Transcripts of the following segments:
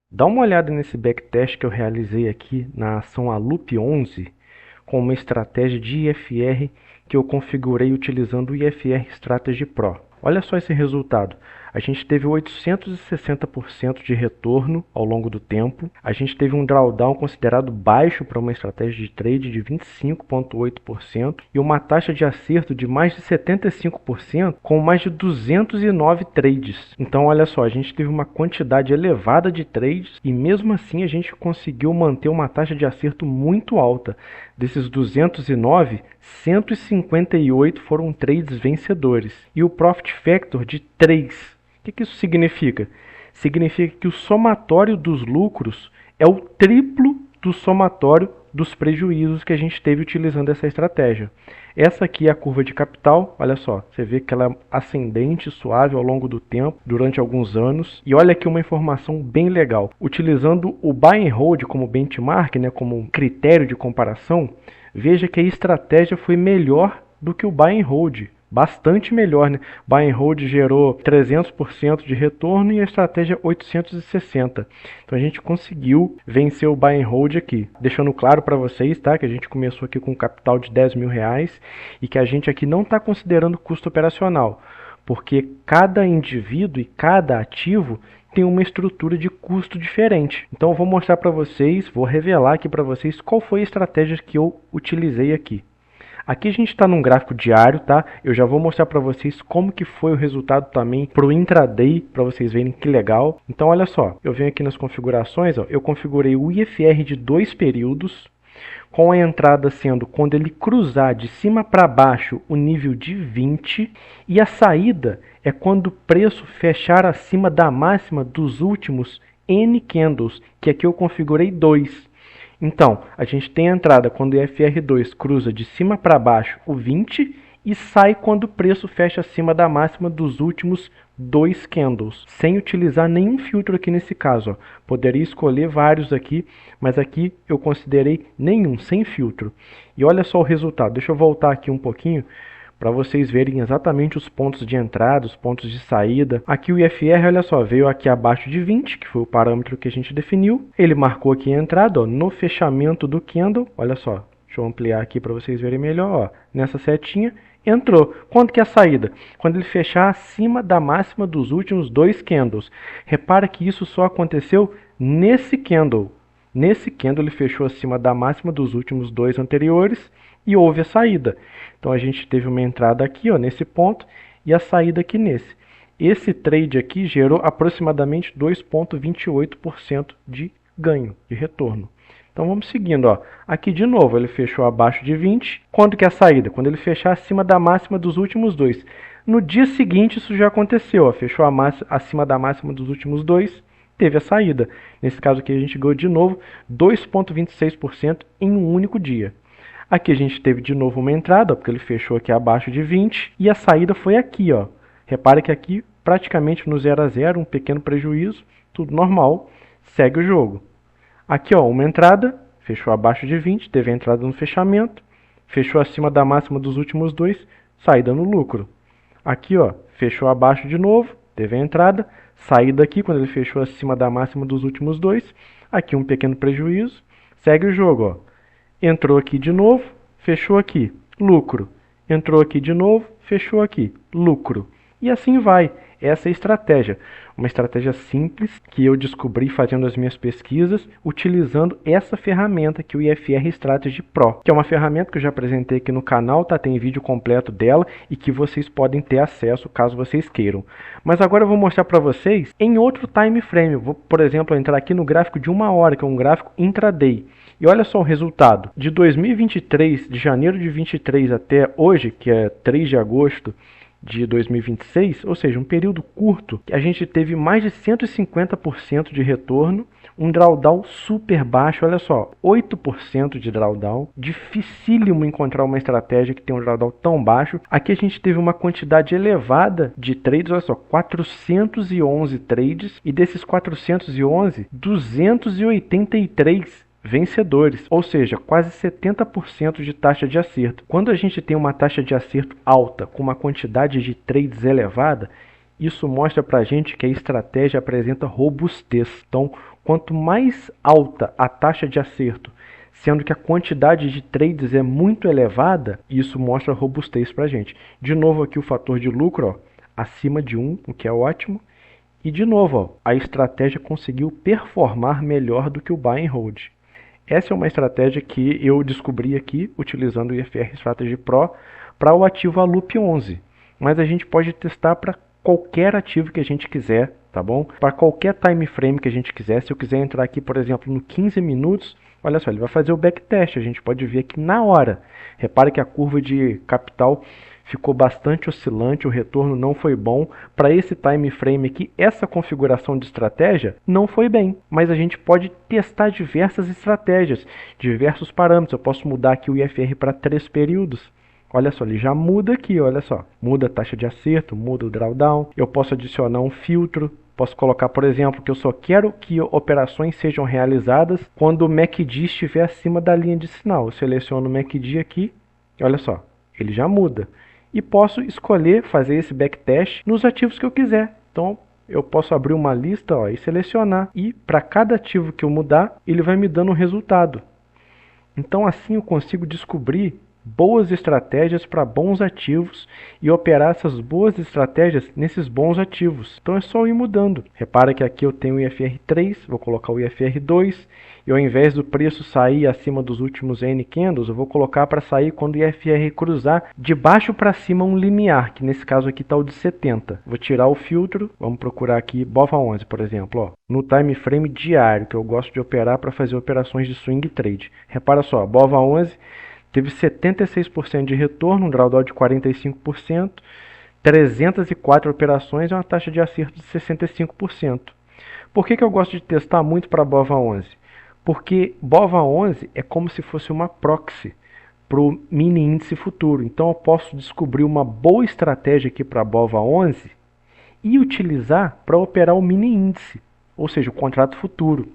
Dá uma olhada nesse backtest que eu realizei aqui na ação Alup 11 com uma estratégia de IFR que eu configurei utilizando o IFR Strategy Pro. Olha só esse resultado. A gente teve 860% de retorno ao longo do tempo. A gente teve um drawdown considerado baixo para uma estratégia de trade de 25,8% e uma taxa de acerto de mais de 75% com mais de 209 trades. Então olha só, a gente teve uma quantidade elevada de trades e mesmo assim a gente conseguiu manter uma taxa de acerto muito alta. Desses 209, 158 foram trades vencedores. E o Profit Factor de 3. O que isso significa? Significa que o somatório dos lucros é o triplo do somatório dos prejuízos que a gente teve utilizando essa estratégia. Essa aqui é a curva de capital, olha só, você vê que ela é ascendente, suave ao longo do tempo, durante alguns anos. E olha aqui uma informação bem legal. Utilizando o Buy and Hold como benchmark, como um critério de comparação, veja que a estratégia foi melhor do que o Buy and Hold. Bastante melhor, né? Buy and Hold gerou 300% de retorno e a estratégia 860%. Então a gente conseguiu vencer o Buy and Hold aqui. Deixando claro para vocês, tá? Que a gente começou aqui com um capital de R$ 10.000 e que a gente aqui não está considerando custo operacional, porque cada indivíduo e cada ativo tem uma estrutura de custo diferente. Então eu vou mostrar para vocês, vou revelar aqui para vocês qual foi a estratégia que eu utilizei aqui. Aqui a gente está num gráfico diário, tá? Eu já vou mostrar para vocês como que foi o resultado também para o intraday, para vocês verem que legal. Então olha só, eu venho aqui nas configurações, ó, eu configurei o IFR de 2 períodos, com a entrada sendo quando ele cruzar de cima para baixo o nível de 20 e a saída é quando o preço fechar acima da máxima dos últimos N candles, que aqui eu configurei 2. Então, a gente tem a entrada quando o IFR2 cruza de cima para baixo o 20 e sai quando o preço fecha acima da máxima dos últimos 2 candles, sem utilizar nenhum filtro aqui nesse caso. Ó. Poderia escolher vários aqui, mas aqui eu considerei nenhum, sem filtro. E olha só o resultado. Deixa eu voltar aqui um pouquinho para vocês verem exatamente os pontos de entrada, os pontos de saída. Aqui o IFR, olha só, veio aqui abaixo de 20, que foi o parâmetro que a gente definiu. Ele marcou aqui a entrada, ó, no fechamento do candle, olha só, deixa eu ampliar aqui para vocês verem melhor, ó, nessa setinha, entrou. Quando que é a saída? Quando ele fechar acima da máxima dos últimos 2 candles. Repara que isso só aconteceu nesse candle. Nesse candle ele fechou acima da máxima dos últimos 2 anteriores e houve a saída. Então a gente teve uma entrada aqui, ó, nesse ponto e a saída aqui nesse. Esse trade aqui gerou aproximadamente 2,28% de ganho, de retorno. Então vamos seguindo, ó. Aqui de novo ele fechou abaixo de 20. Quando que é a saída? Quando ele fechar acima da máxima dos últimos 2. No dia seguinte isso já aconteceu, ó. Fechou acima da máxima dos últimos 2, teve a saída. Nesse caso aqui a gente ganhou de novo 2,26% em um único dia. Aqui a gente teve de novo uma entrada, porque ele fechou aqui abaixo de 20, e a saída foi aqui, ó. Repare que aqui praticamente no 0 a 0, um pequeno prejuízo, tudo normal, segue o jogo. Aqui, ó, uma entrada, fechou abaixo de 20, teve a entrada no fechamento, fechou acima da máxima dos últimos 2, saída no lucro. Aqui, ó, fechou abaixo de novo, teve a entrada, saída aqui quando ele fechou acima da máxima dos últimos 2, aqui um pequeno prejuízo, segue o jogo, ó. Entrou aqui de novo, fechou aqui, lucro. Entrou aqui de novo, fechou aqui, lucro. E assim vai. Essa é a estratégia. Uma estratégia simples que eu descobri fazendo as minhas pesquisas, utilizando essa ferramenta que é o IFR Strategy Pro, que é uma ferramenta que eu já apresentei aqui no canal, tá? Tem vídeo completo dela e que vocês podem ter acesso caso vocês queiram. Mas agora eu vou mostrar para vocês em outro time frame. Eu vou, por exemplo, entrar aqui no gráfico de 1 hora, que é um gráfico intraday. E olha só o resultado. De 2023, de janeiro de 23 até hoje, que é 3 de agosto de 2026, ou seja, um período curto, a gente teve mais de 150% de retorno, um drawdown super baixo, olha só, 8% de drawdown, dificílimo encontrar uma estratégia que tem um drawdown tão baixo. Aqui a gente teve uma quantidade elevada de trades, olha só, 411 trades, e desses 411, 283 vencedores, ou seja, quase 70% de taxa de acerto. Quando a gente tem uma taxa de acerto alta, com uma quantidade de trades elevada, isso mostra para a gente que a estratégia apresenta robustez. Então, quanto mais alta a taxa de acerto, sendo que a quantidade de trades é muito elevada, isso mostra robustez para a gente. De novo aqui o fator de lucro, ó, acima de 1, o que é ótimo. E de novo, ó, a estratégia conseguiu performar melhor do que o Buy and Hold. Essa é uma estratégia que eu descobri aqui utilizando o IFR Strategy Pro para o ativo Alup 11. Mas a gente pode testar para qualquer ativo que a gente quiser, tá bom? Para qualquer time frame que a gente quiser. Se eu quiser entrar aqui, por exemplo, no 15 minutos, olha só, ele vai fazer o backtest. A gente pode ver aqui na hora. Repare que a curva de capital ficou bastante oscilante, o retorno não foi bom. Para esse time frame aqui, essa configuração de estratégia não foi bem. Mas a gente pode testar diversas estratégias, diversos parâmetros. Eu posso mudar aqui o IFR para 3 períodos. Olha só, ele já muda aqui, olha só. Muda a taxa de acerto, muda o drawdown. Eu posso adicionar um filtro. Posso colocar, por exemplo, que eu só quero que operações sejam realizadas quando o MACD estiver acima da linha de sinal. Eu seleciono o MACD aqui, olha só, ele já muda. E posso escolher fazer esse backtest nos ativos que eu quiser. Então, eu posso abrir uma lista, ó, e selecionar. E para cada ativo que eu mudar, ele vai me dando um resultado. Então, assim eu consigo descobrir boas estratégias para bons ativos e operar essas boas estratégias nesses bons ativos. Então é só ir mudando. Repara que aqui eu tenho o IFR 3, vou colocar o IFR 2 e ao invés do preço sair acima dos últimos N candles, eu vou colocar para sair quando o IFR cruzar de baixo para cima um limiar, que nesse caso aqui está o de 70. Vou tirar o filtro, vamos procurar aqui BOVA11, por exemplo, ó, no time frame diário, que eu gosto de operar para fazer operações de swing trade. Repara só, BOVA11 teve 76% de retorno, um drawdown de 45%, 304 operações e uma taxa de acerto de 65%. Por que eu gosto de testar muito para BOVA11? Porque BOVA11 é como se fosse uma proxy para o mini índice futuro. Então eu posso descobrir uma boa estratégia aqui para BOVA11 e utilizar para operar o mini índice, ou seja, o contrato futuro.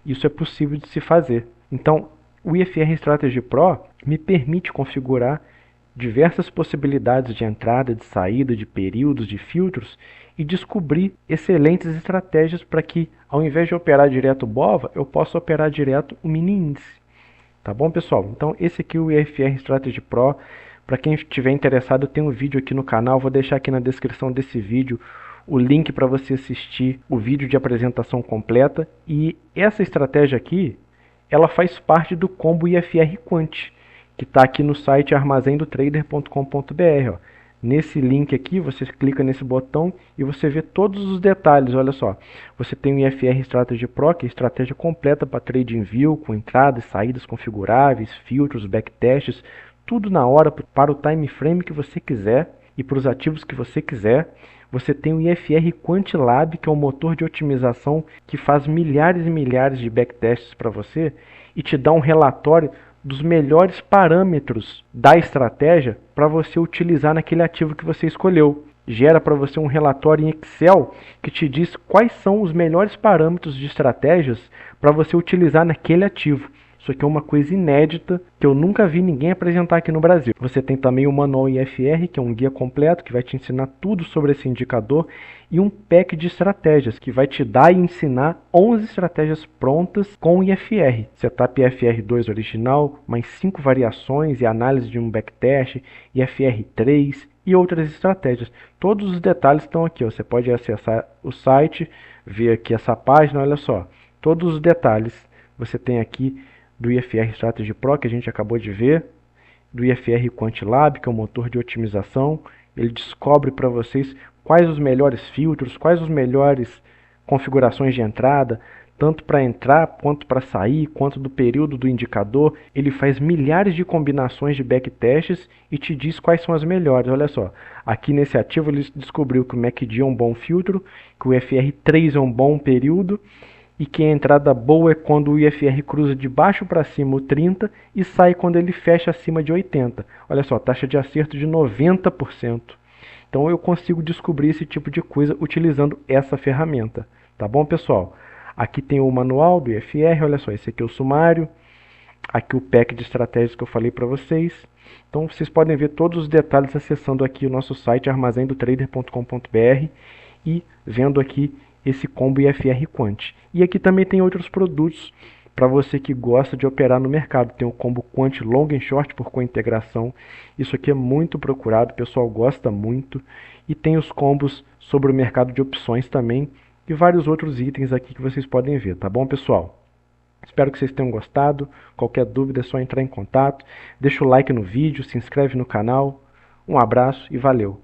Isso é possível de se fazer. Então, o IFR Strategy Pro me permite configurar diversas possibilidades de entrada, de saída, de períodos, de filtros e descobrir excelentes estratégias para que, ao invés de operar direto o BOVA, eu possa operar direto o mini índice. Tá bom, pessoal? Então, esse aqui é o IFR Strategy Pro. Para quem estiver interessado, tem um vídeo aqui no canal. Vou deixar aqui na descrição desse vídeo o link para você assistir o vídeo de apresentação completa. E essa estratégia aqui, ela faz parte do combo IFR Quant, que está aqui no site armazendotrader.com.br. Nesse link aqui, você clica nesse botão e você vê todos os detalhes. Olha só, você tem o IFR Strategy Pro, que é a estratégia completa para TradingView, com entradas e saídas configuráveis, filtros, backtests, tudo na hora para o time frame que você quiser e para os ativos que você quiser. Você tem o IFR QuantLab, que é um motor de otimização que faz milhares e milhares de backtests para você e te dá um relatório dos melhores parâmetros da estratégia para você utilizar naquele ativo que você escolheu. Gera para você um relatório em Excel que te diz quais são os melhores parâmetros de estratégias para você utilizar naquele ativo. Isso aqui é uma coisa inédita que eu nunca vi ninguém apresentar aqui no Brasil. Você tem também o Manual IFR, que é um guia completo que vai te ensinar tudo sobre esse indicador, e um pack de estratégias que vai te dar e ensinar 11 estratégias prontas com o IFR. Setup IFR2 original, mais 5 variações e análise de um backtest, IFR3 e outras estratégias. Todos os detalhes estão aqui. Você pode acessar o site, ver aqui essa página, olha só. Todos os detalhes você tem aqui do IFR Strategy Pro, que a gente acabou de ver, do IFR QuantLab, que é um motor de otimização. Ele descobre para vocês quais os melhores filtros, quais as melhores configurações de entrada, tanto para entrar, quanto para sair, quanto do período do indicador. Ele faz milhares de combinações de backtests e te diz quais são as melhores. Olha só, aqui nesse ativo ele descobriu que o MACD é um bom filtro, que o IFR3 é um bom período, e que a entrada boa é quando o IFR cruza de baixo para cima o 30 e sai quando ele fecha acima de 80. Olha só, taxa de acerto de 90%. Então eu consigo descobrir esse tipo de coisa utilizando essa ferramenta. Tá bom, pessoal? Aqui tem o manual do IFR, olha só, esse aqui é o sumário. Aqui o pack de estratégias que eu falei para vocês. Então vocês podem ver todos os detalhes acessando aqui o nosso site armazendotrader.com.br e vendo aqui esse combo IFR Quant. E aqui também tem outros produtos para você que gosta de operar no mercado. Tem o combo Quant Long and Short por cointegração. Isso aqui é muito procurado, o pessoal gosta muito. E tem os combos sobre o mercado de opções também e vários outros itens aqui que vocês podem ver, tá bom, pessoal? Espero que vocês tenham gostado. Qualquer dúvida é só entrar em contato. Deixa o like no vídeo, se inscreve no canal. Um abraço e valeu!